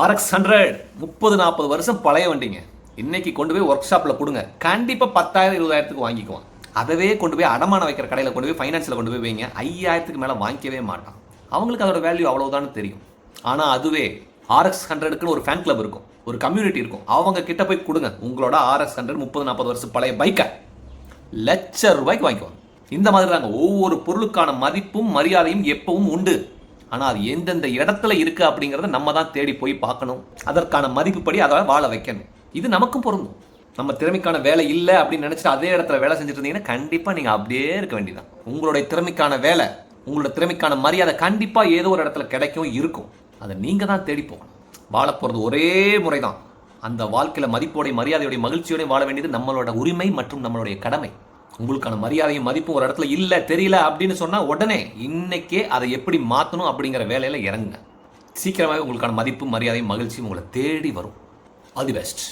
RX 100 30-40 வருஷம் பழைய வண்டிங்க. இன்னைக்கு கொண்டு போய் ஒர்க் ஷாப்பில் கொடுங்க, கண்டிப்பாக 10,000-20,000 வாங்கிக்குவான். அதவே கொண்டு போய் அடமான வைக்கிற கடையில் கொண்டு போய் ஃபைனான்ஸில் கொண்டு போய் வைங்க, 5,000 மேலே வாங்கிக்கவே மாட்டான். அவங்களுக்கு அதோட வேல்யூ அவ்வளவுதான் தெரியும். ஆனால் அதுவே RX 100க்குன்னு ஒரு ஃபேன் கிளப் இருக்கும், ஒரு கம்யூனிட்டி இருக்கும். அவங்க கிட்ட போய் கொடுங்க உங்களோட RX 100 30-40 வருஷம் பழைய பைக்கை, ₹1,00,000 வாங்கிக்குவாங்க. இந்த மாதிரி தாங்க ஒவ்வொரு பொருளுக்கான மதிப்பும் மரியாதையும் எப்பவும் உண்டு. ஆனால் அது எந்தெந்த இடத்துல இருக்குது அப்படிங்கிறத நம்ம தான் தேடி போய் பார்க்கணும். அதற்கான மதிப்புப்படி அதை வாழ வைக்கணும். இது நமக்கும் பொருந்தும். நம்ம திறமைக்கான வேலை இல்லை அப்படின்னு நினச்சிட்டு அதே இடத்துல வேலை செஞ்சுட்டு இருந்தீங்கன்னா கண்டிப்பாக நீங்கள் அப்படியே இருக்க வேண்டியதான். உங்களுடைய திறமைக்கான வேலை, உங்களோட திறமைக்கான மரியாதை கண்டிப்பாக ஏதோ ஒரு இடத்துல கிடைக்கும், இருக்கும். அதை நீங்கள் தான் தேடி போகணும். வாழ போகிறது ஒரே முறை தான். அந்த வாழ்க்கையில் மதிப்போடைய மரியாதையோடைய மகிழ்ச்சியோடையும் வாழ வேண்டியது நம்மளோட உரிமை மற்றும் நம்மளுடைய கடமை. உங்களுக்கான மரியாதையும் மதிப்பும் ஒரு இடத்துல இல்லை, தெரியல அப்படின்னு சொன்னால் உடனே இன்னைக்கே அதை எப்படி மாற்றணும் அப்படிங்கிற வேலையில் இறங்குங்க. சீக்கிரமாகவே உங்களுக்கான மதிப்பும் மரியாதையும் மகிழ்ச்சியும் உங்களை தேடி வரும். All the best.